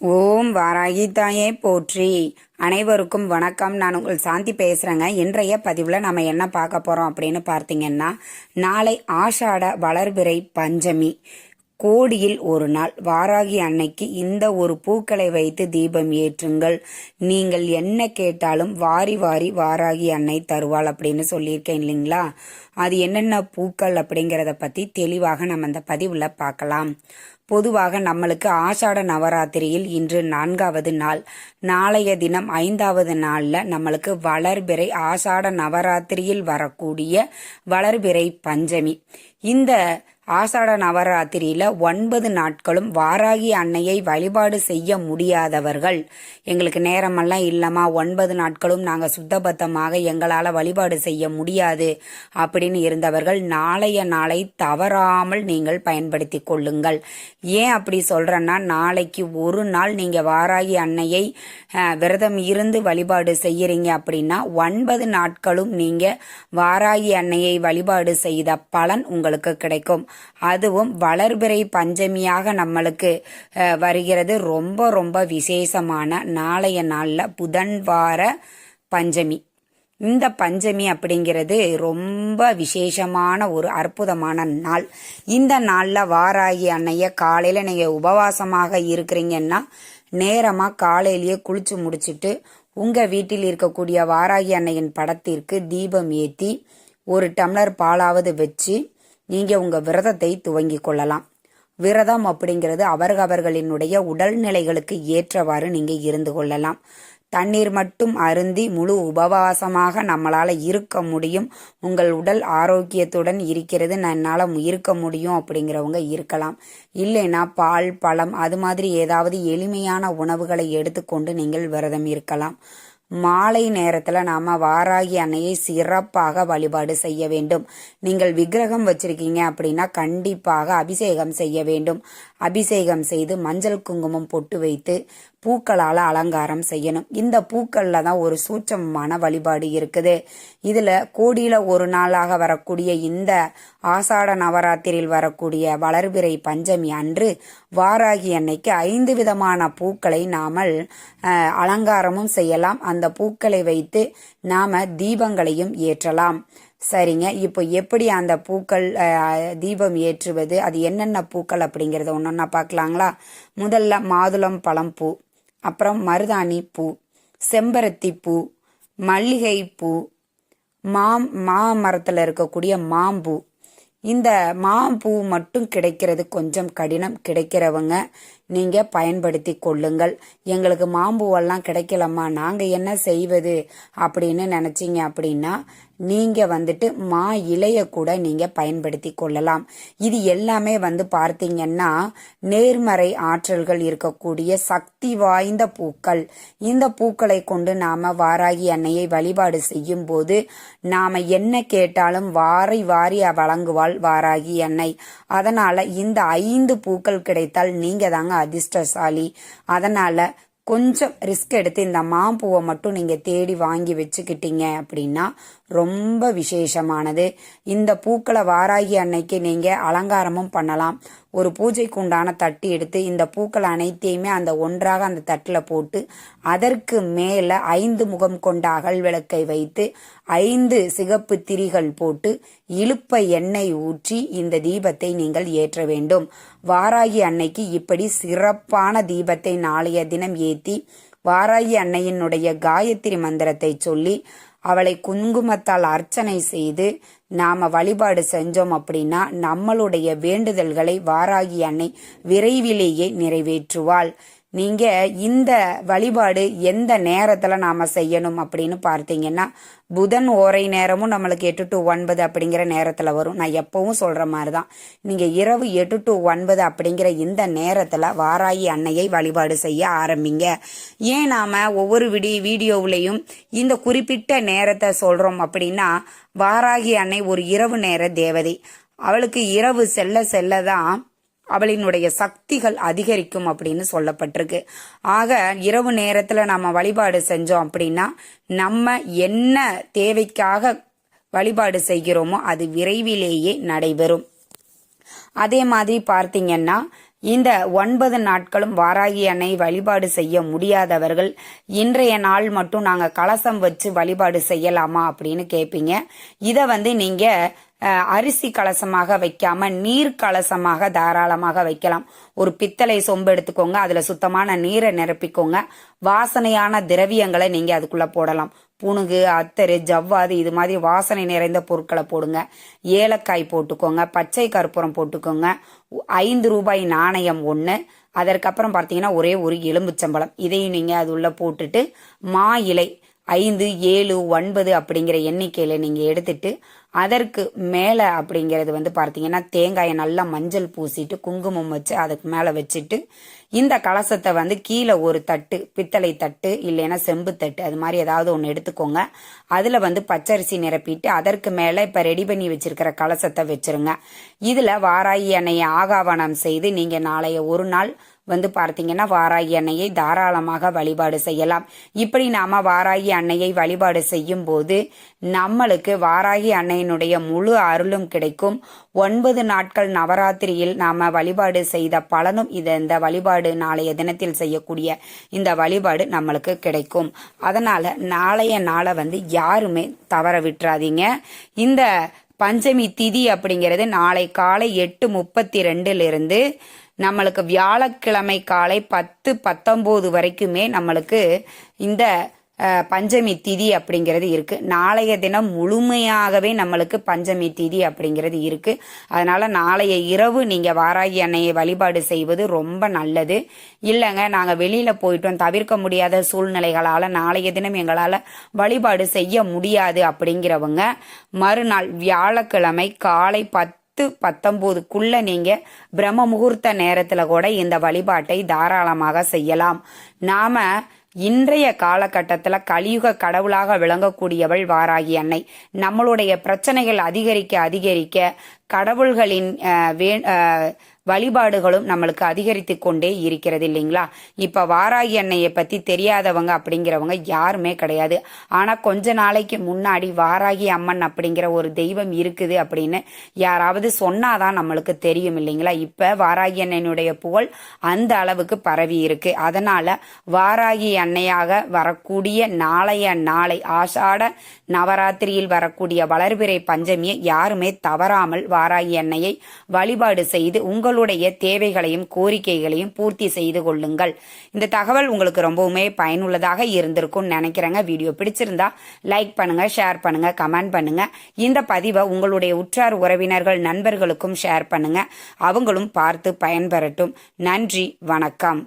ஓம் வாராகி தாயே போற்றி. அனைவருக்கும் வணக்கம். நான் உங்கள் சாந்தி பேசுகிறேங்க. இன்றைய பதிவில் நம்ம என்ன பார்க்க போகிறோம் அப்படின்னு பார்த்தீங்கன்னா, நாளை ஆஷாட வளர்பிறை பஞ்சமி, கோடியில் ஒரு நாள் வாராகி அன்னைக்கு இந்த ஒரு பூக்களை வைத்து தீபம் ஏற்றுங்கள். நீங்கள் என்ன கேட்டாலும் வாரி வாரி வாராகி அன்னை தருவாள் அப்படின்னு சொல்லியிருக்கேன் இல்லைங்களா? அது என்னென்ன பூக்கள் அப்படிங்கிறத பற்றி தெளிவாக நம்ம அந்த பதிவில் பார்க்கலாம். பொதுவாக நம்மளுக்கு ஆஷாட நவராத்திரியில் இன்று 4வது நாள், நாளைய தினம் 5வது நாளில் நம்மளுக்கு வளர்பிறை ஆஷாட நவராத்திரியில் வரக்கூடிய வளர்பிறை பஞ்சமி. இந்த ஆஷாட நவராத்திரியில 9 நாட்களும் வாராகி அன்னையை வழிபாடு செய்ய முடியாதவர்கள், எங்களுக்கு நேரமெல்லாம் இல்லைம்மா 9 நாட்களும் நாங்கள் சுத்தபத்தமாக எங்களால் வழிபாடு செய்ய முடியாது அப்படின்னு இருந்தவர்கள் நாளைய நாளை தவறாமல் நீங்கள் பயன்படுத்தி கொள்ளுங்கள். ஏன் அப்படி சொல்றேன்னா, நாளைக்கு ஒரு நாள் நீங்கள் வாராகி அன்னையை விரதம் இருந்து வழிபாடு செய்யறீங்க அப்படின்னா 9 நாட்களும் நீங்கள் வாராகி அன்னையை வழிபாடு செய்த பலன் உங்களுக்கு கிடைக்கும். அதுவும் வளர்பிறை பஞ்சமியாக நம்மளுக்கு வருகிறது. ரொம்ப ரொம்ப விசேஷமான நாளைய நாளில் புதன் வார பஞ்சமி. இந்த பஞ்சமி அப்படிங்கிறது ரொம்ப விசேஷமான ஒரு அற்புதமான நாள். இந்த நாளில் வாராகி அன்னைய காலையில் நீங்கள் உபவாசமாக இருக்கிறீங்கன்னா நேரமாக காலையிலேயே குளிச்சு முடிச்சுட்டு உங்கள் வீட்டில் இருக்கக்கூடிய வாராகி அன்னையின் படத்திற்கு தீபம் ஏற்றி 1 டம்ளர் பாலாவது வச்சு நீங்கள் உங்கள் விரதத்தை துவங்கி கொள்ளலாம். விரதம் அப்படிங்கிறது அவர்களினுடைய உடல்நிலைகளுக்கு ஏற்றவாறு நீங்கள் இருந்து கொள்ளலாம். தண்ணீர் மட்டும் அருந்தி முழு உபவாசமாக நம்மளால் இருக்க முடியும். உங்கள் உடல் ஆரோக்கியத்துடன் இருக்கிறது, என்னால் இருக்க முடியும் அப்படிங்கிறவங்க இருக்கலாம். இல்லைன்னா பால், பழம் அது மாதிரி ஏதாவது எளிமையான உணவுகளை எடுத்துக்கொண்டு நீங்கள் விரதம் இருக்கலாம். மாலை நேரத்தில் நாம் வாராகி அன்னையை சிறப்பாக வழிபாடு செய்ய வேண்டும். நீங்கள் விக்கிரகம் வச்சிருக்கீங்க அப்படின்னா கண்டிப்பாக அபிஷேகம் செய்ய வேண்டும். அபிஷேகம் செய்து மஞ்சள் குங்குமம் பொட்டு வைத்து பூக்களால் அலங்காரம் செய்யணும். இந்த பூக்களில் தான் ஒரு சூட்சமமான வழிபாடு இருக்குது. இதில் கோடியில் ஒரு நாளாக வரக்கூடிய இந்த ஆஷாட நவராத்திரியில் வரக்கூடிய வளர்பிறை பஞ்சமி அன்று வாராகி அன்னைக்கு 5 விதமான பூக்களை நாமல் அலங்காரமும் செய்யலாம். அந்த பூக்களை வைத்து நாம தீபங்களையும் ஏற்றலாம். சரிங்க, இப்போ எப்படி அந்த பூக்கள் தீபம் ஏற்றுவது, அது என்னென்ன பூக்கள் அப்படிங்கிறத ஒன்றொன்னா பார்க்கலாங்களா? முதல்ல மாதுளம் பழம் பூ, அப்புறம் மருதாணி பூ, செம்பருத்தி பூ, மல்லிகை பூ, மாமரத்தில் இருக்கக்கூடிய மாம்பூ. இந்த மாம்பூ மட்டும் கிடைக்கிறது கொஞ்சம் கடினம். கிடைக்கிறவங்க நீங்கள் பயன்படுத்தி கொள்ளுங்கள். எங்களுக்கு மாம்பூவெல்லாம் கிடைக்கலம்மா, நாங்கள் என்ன செய்வது அப்படின்னு நினச்சிங்க அப்படின்னா நீங்கள் வந்துட்டு மா இலைய கூட நீங்கள் பயன்படுத்தி கொள்ளலாம். இது எல்லாமே பார்த்தீங்கன்னா நேர்மறை ஆற்றல்கள் இருக்கக்கூடிய சக்தி வாய்ந்த பூக்கள். இந்த பூக்களை கொண்டு நாம் வாராகி அன்னையை வழிபாடு செய்யும் போது நாம் என்ன கேட்டாலும் வாரி வாரி வழங்குவாள் வாராகி அன்னை. அதனால இந்த 5 பூக்கள் கிடைத்தால் நீங்க தாங்க அதிர்ஷ்டசாலி. அதனால கொஞ்சம் ரிஸ்க் எடுத்து இந்த மாம்பூவை மட்டும் நீங்க தேடி வாங்கி வச்சுக்கிட்டீங்க அப்படின்னா ரொம்ப விசேஷமானது. இந்த பூக்களை வாராகி அன்னைக்கு நீங்க அலங்காரமும் பண்ணலாம். ஒரு பூஜைக்கு உண்டான தட்டு எடுத்து இந்த பூக்கள் அனைத்தையுமே அந்த ஒன்றாக அந்த தட்டில் போட்டு அதற்கு மேலே 5 முகம் கொண்ட அகல் விளக்கை வைத்து 5 சிகப்பு திரிகள் போட்டு இழுப்ப எண்ணெய் ஊற்றி இந்த தீபத்தை நீங்கள் ஏற்ற வேண்டும். வாராகி அன்னைக்கு இப்படி சிறப்பான தீபத்தை நாளைய தினம் ஏற்றி வாராகி அன்னையினுடைய காயத்ரி மந்திரத்தை சொல்லி அவளை குங்குமத்தால் அர்ச்சனை செய்து நாம வழிபாடு செஞ்சோம் அப்படின்னா நம்மளுடைய வேண்டுதல்களை வாராகி அன்னை விரைவிலேயே நிறைவேற்றுவாள். நீங்க இந்த வழிபாடு எந்த நேரத்துல நாம செய்யணும் அப்படின்னு பார்த்தீங்கன்னா, புதன் ஓரை நேரமும் நம்மளுக்கு 8 to 9 அப்படிங்கிற நேரத்துல வரும். நான் எப்பவும் சொல்ற மாதிரிதான், நீங்க இரவு 8 to 9 அப்படிங்கிற இந்த நேரத்துல வாராகி அன்னையை வழிபாடு செய்ய ஆரம்பிங்க. ஏன் நாம ஒவ்வொரு வீடியோவிலையும் இந்த குறிப்பிட்ட நேரத்தை சொல்றோம் அப்படின்னா, வாராகி அன்னை ஒரு இரவு நேர தேவதை. அவளுக்கு இரவு செல்ல செல்லதான் அவளினுடைய சக்திகள் அதிகரிக்கும் அப்படின்னு சொல்லப்பட்டிருக்கு. ஆக இரவு நேரத்துல நம்ம வழிபாடு செஞ்சோம் அப்படின்னா நம்ம என்ன தேவைக்காக வழிபாடு செய்கிறோமோ அது விரைவிலேயே நடைபெறும். அதே மாதிரி பார்த்தீங்கன்னா இந்த 9 நாட்களும் வாராகி அன்னை வழிபாடு செய்ய முடியாதவர்கள் இன்றைய நாள் மட்டும் நாங்கள் கலசம் வச்சு வழிபாடு செய்யலாமா அப்படின்னு கேட்பீங்க. இதை நீங்க அரிசி கலசமாக வைக்காம நீர் கலசமாக தாராளமாக வைக்கலாம். ஒரு பித்தளை சொம்பு எடுத்துக்கோங்க, அதுல சுத்தமான நீரை நிரப்பிக்கோங்க, வாசனையான திரவியங்களை நீங்க அதுக்குள்ள போடலாம். புணுகு, அத்தரு, ஜவ்வாது இது மாதிரி வாசனை நிறைந்த பொருட்களை போடுங்க. ஏலக்காய் போட்டுக்கோங்க, பச்சை கற்பூரம் போட்டுக்கோங்க, 5 ரூபாய் நாணயம் 1, அதற்கப்புறம் பார்த்தீங்கன்னா ஒரே ஒரு எலும்புச்சம்பழம், இதையும் நீங்க அது உள்ள போட்டுட்டு மா இலை 5, 7, 9 அப்படிங்கிற எண்ணிக்கையில நீங்க எடுத்துட்டு அதற்கு மேல அப்படிங்கிறது பார்த்தீங்கன்னா தேங்காயை நல்லா மஞ்சள் பூசிட்டு குங்குமம் வச்சு அதுக்கு மேல வச்சுட்டு இந்த கலசத்தை கீழே ஒரு தட்டு, பித்தளை தட்டு இல்லைன்னா செம்பு தட்டு, அது மாதிரி ஏதாவது ஒன்று எடுத்துக்கோங்க. அதுல பச்சரிசி நிரப்பிட்டு அதற்கு மேல இப்ப ரெடி பண்ணி வச்சிருக்கிற கலசத்தை வச்சிருங்க. இதுல வாராகி அன்னையை ஆகாவனம் செய்து நீங்க நாளைய ஒரு நாள் பார்த்தீங்கன்னா வாராகி அன்னையை தாராளமாக வழிபாடு செய்யலாம். இப்படி நாம வாராகி அன்னையை வழிபாடு செய்யும் போது நம்மளுக்கு வாராகி அன்னையினுடைய முழு அருளும் கிடைக்கும். 9 நாட்கள் நவராத்திரியில் நாம வழிபாடு செய்த பலனும் இந்த வழிபாடு நாளைய தினத்தில் செய்யக்கூடிய இந்த வழிபாடு நம்மளுக்கு கிடைக்கும். அதனால நாளைய நாளை யாருமே தவற விட்டுறாதீங்க. இந்த பஞ்சமி திதி அப்படிங்கிறது நாளை காலை 8:32 நம்மளுக்கு வியாழக்கிழமை காலை 10:19 வரைக்குமே நம்மளுக்கு இந்த பஞ்சமி திதி அப்படிங்கிறது இருக்கு. நாளைய தினம் முழுமையாகவே நம்மளுக்கு பஞ்சமி திதி அப்படிங்கிறது இருக்கு. அதனால நாளைய இரவு நீங்க வாராகி அன்னையை வழிபாடு செய்வது ரொம்ப நல்லது. இல்லைங்க நாங்க வெளியில போயிட்டோம், தவிர்க்க முடியாத சூழ்நிலைகளால நாளைய தினம் எங்களால வழிபாடு செய்ய முடியாது அப்படிங்கிறவங்க மறுநாள் வியாழக்கிழமை காலை 10:19க்குள்ள நீங்க பிரம்ம முகூர்த்த நேரத்துல கூட இந்த வழிபாட்டை தாராளமாக செய்யலாம். நாம இன்றைய காலகட்டத்துல கலியுக கடவுளாக விளங்கக்கூடியவள் வாராகி அன்னை. நம்மளுடைய பிரச்சனைகள் அதிகரிக்க அதிகரிக்க கடவுள்களின் வழிபாடுகளும் நம்மளுக்கு அதிகரித்து கொண்டே இருக்கிறது இல்லைங்களா. இப்ப வாராகி அன்னையை பத்தி தெரியாதவங்க அப்படிங்கிறவங்க யாருமே கிடையாது. ஆனா கொஞ்ச நாளைக்கு முன்னாடி வாராகி அம்மன் அப்படிங்கிற ஒரு தெய்வம் இருக்குது அப்படின்னு யாராவது சொன்னாதான் நம்மளுக்கு தெரியும் இல்லைங்களா. இப்ப வாராகி அன்னையினுடைய புகழ் அந்த அளவுக்கு பரவி இருக்கு. அதனால வாராகி அன்னையாக வரக்கூடிய நாளை ஆஷாட நவராத்திரியில் வரக்கூடிய வளர்பிறை பஞ்சமியை யாருமே தவறாமல் வாராகி அன்னையை வழிபாடு செய்து உங்களுடைய தேவைகளையும் கோரிக்கைகளையும் பூர்த்தி செய்து கொள்ளுங்கள். இந்த தகவல் உங்களுக்கு ரொம்பவுமே பயனுள்ளதாக இருந்திருக்கும் நினைக்கிறேங்க. வீடியோ பிடிச்சிருந்தா லைக் பண்ணுங்க, ஷேர் பண்ணுங்க, கமெண்ட் பண்ணுங்க. இந்த பதிவை உங்களுடைய உற்றார் உறவினர்கள் நண்பர்களுக்கும் ஷேர் பண்ணுங்க, அவங்களும் பார்த்து பயன்பெறட்டும். நன்றி, வணக்கம்.